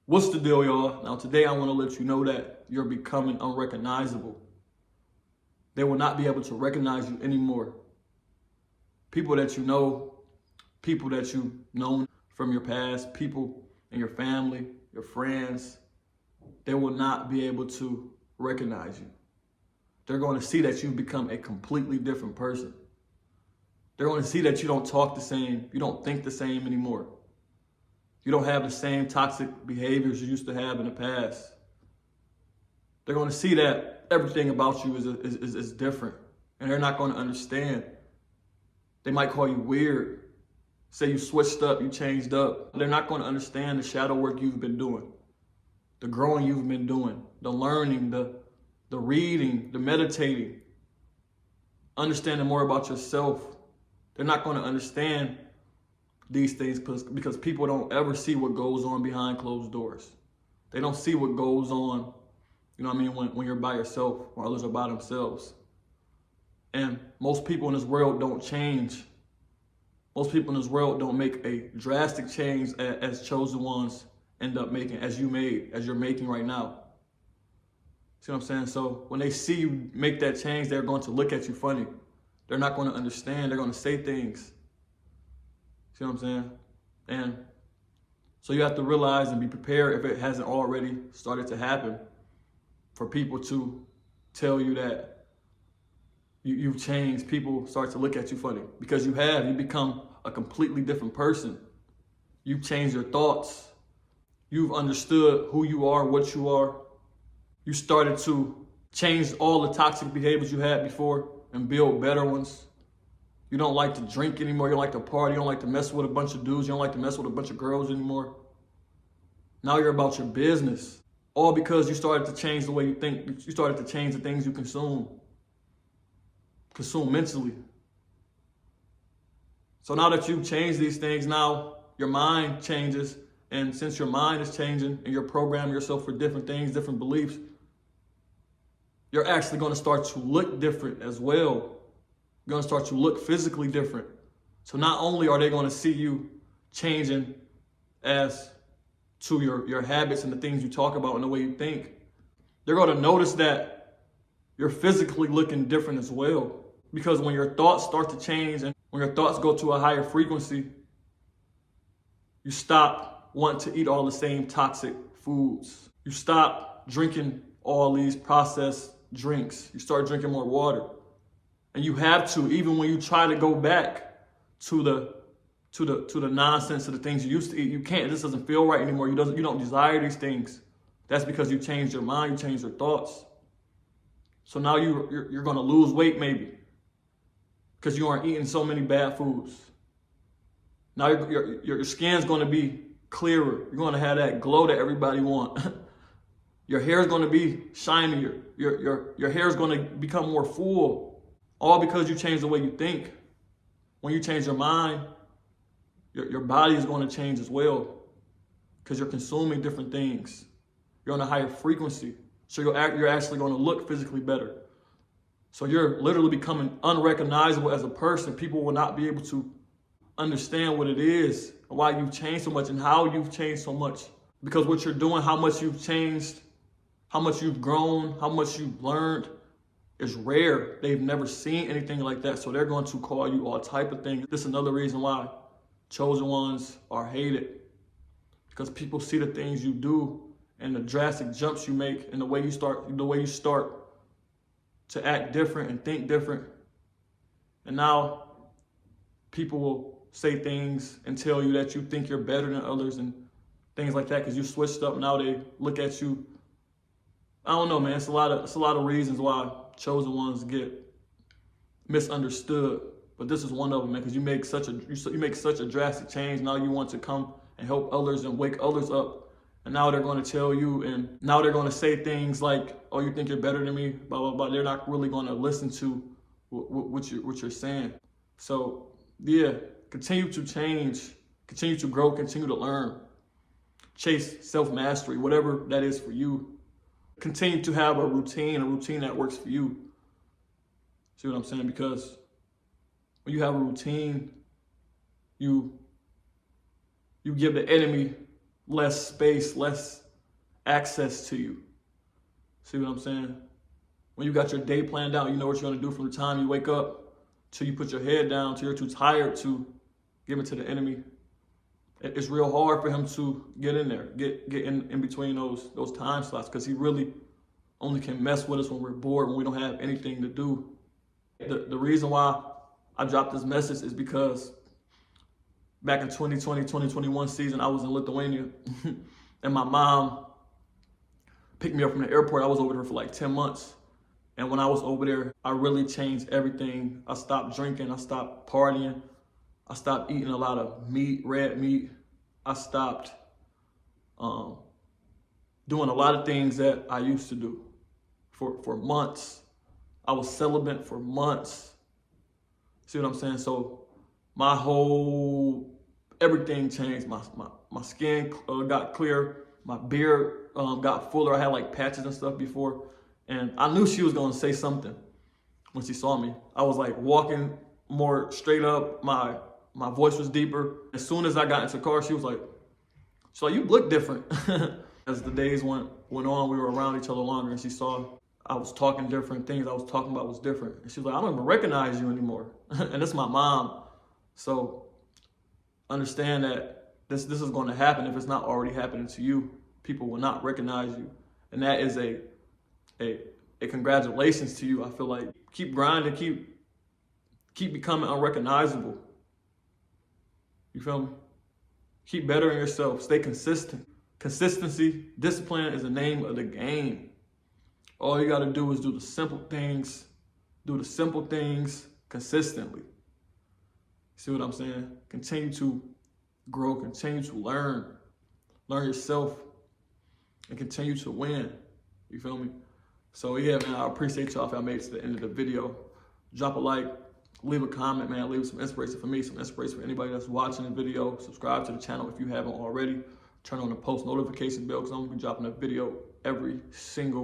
What's the deal, y'all? Now, today I want to let you know that you're becoming unrecognizable. They will not be able to recognize you anymore. People that you know, people that you've known from your past, people in your family, your friends, they will not be able to recognize you. They're going to see that you've become a completely different person. They're going to see that you don't talk the same, you don't think the same anymore. You don't have the same toxic behaviors you used to have in the past. They're going to see that everything about you is different, and they're not going to understand. They might call you weird, say you switched up, you changed up. They're not going to understand the shadow work you've been doing, the growing you've been doing, the learning, the reading, the meditating, understanding more about yourself. They're not going to understand these things because people don't ever see what goes on behind closed doors. They don't see what goes on, you know what I mean, when you're by yourself, when others are by themselves. And most people in this world don't change. Most people in this world don't make a drastic change as chosen ones end up making, as you're making right now. See what I'm saying? So when they see you make that change, they're going to look at you funny. They're not going to understand. They're going to say things. See what I'm saying? And so you have to realize and be prepared, if it hasn't already started to happen, for people to tell you that you've changed. People start to look at you funny because you have. You become a completely different person. You've changed your thoughts. You've understood who you are, what you are. You started to change all the toxic behaviors you had before and build better ones. You don't like to drink anymore. You don't like to party. You don't like to mess with a bunch of dudes. You don't like to mess with a bunch of girls anymore. Now you're about your business. All because you started to change the way you think. You started to change the things you consume. Consume mentally. So now that you've changed these things, now your mind changes. And since your mind is changing and you're programming yourself for different things, different beliefs, you're actually going to start to look different as well. You're going to start to look physically different. So not only are they going to see you changing as to your habits and the things you talk about and the way you think, they're going to notice that you're physically looking different as well. Because when your thoughts start to change and when your thoughts go to a higher frequency, you stop wanting to eat all the same toxic foods. You stop drinking all these processed drinks. You start drinking more water. And you have to, even when you try to go back to the nonsense of the things you used to eat, you can't. This doesn't feel right anymore. You don't desire these things. That's because you changed your mind, you changed your thoughts. So now you're going to lose weight maybe because you aren't eating so many bad foods. Now your skin's going to be clearer. You're going to have that glow that everybody wants. Your hair is going to be shinier. Your hair is going to become more full. All because you change the way you think. When you change your mind, your body is going to change as well because you're consuming different things. You're on a higher frequency. So you're actually going to look physically better. So you're literally becoming unrecognizable as a person. People will not be able to understand what it is, why you've changed so much and how you've changed so much. Because what you're doing, how much you've changed, how much you've grown, how much you've learned, is rare. They've never seen anything like that. So they're going to call you all type of things. This is another reason why chosen ones are hated. Because people see the things you do and the drastic jumps you make and the way you start to act different and think different. And now people will say things and tell you that you think you're better than others and things like that because you switched up. Now they look at you. I don't know, man. It's a lot of reasons why chosen ones get misunderstood, but this is one of them, man. Because you make such a drastic change. Now you want to come and help others and wake others up, and now they're going to tell you, and now they're going to say things like, "Oh, you think you're better than me?" Blah blah blah. They're not really going to listen to what you're saying. So yeah, continue to change, continue to grow, continue to learn, chase self-mastery, whatever that is for you. Continue to have a routine that works for you. See what I'm saying? Because when you have a routine, you give the enemy less space, less access to you. See what I'm saying? When you got your day planned out, you know what you're gonna do from the time you wake up till you put your head down, till you're too tired to give it to the enemy. It's real hard for him to get in there, get in between those time slots, because he really only can mess with us when we're bored, when we don't have anything to do. The reason why I dropped this message is because back in 2020, 2021 season, I was in Lithuania and my mom picked me up from the airport. I was over there for like 10 months. And when I was over there, I really changed everything. I stopped drinking, I stopped partying, I stopped eating a lot of meat, red meat. I stopped doing a lot of things that I used to do for months. I was celibate for months. See what I'm saying? So my whole, everything changed. My skin got clear. My beard got fuller. I had like patches and stuff before. And I knew she was gonna say something when she saw me. I was like walking more straight up. My voice was deeper. As soon as I got into the car, she was like, you look different. As the days went on, we were around each other longer, and she saw I was talking different. Things I was talking about was different. And she was like, I don't even recognize you anymore. And it's my mom. So understand that this is going to happen. If it's not already happening to you, people will not recognize you. And that is a congratulations to you. I feel like keep grinding, keep becoming unrecognizable. You feel me? Keep bettering yourself. Stay consistent. Consistency, discipline is the name of the game. All you got to do is do the simple things. Do the simple things consistently. See what I'm saying? Continue to grow. Continue to learn. Learn yourself. And continue to win. You feel me? So yeah, man, I appreciate y'all if I made it to the end of the video. Drop a like. Leave a comment, man. Leave some inspiration for me, some inspiration for anybody that's watching the video. Subscribe to the channel if you haven't already. Turn on the post notification bell because I'm going to be dropping a video every single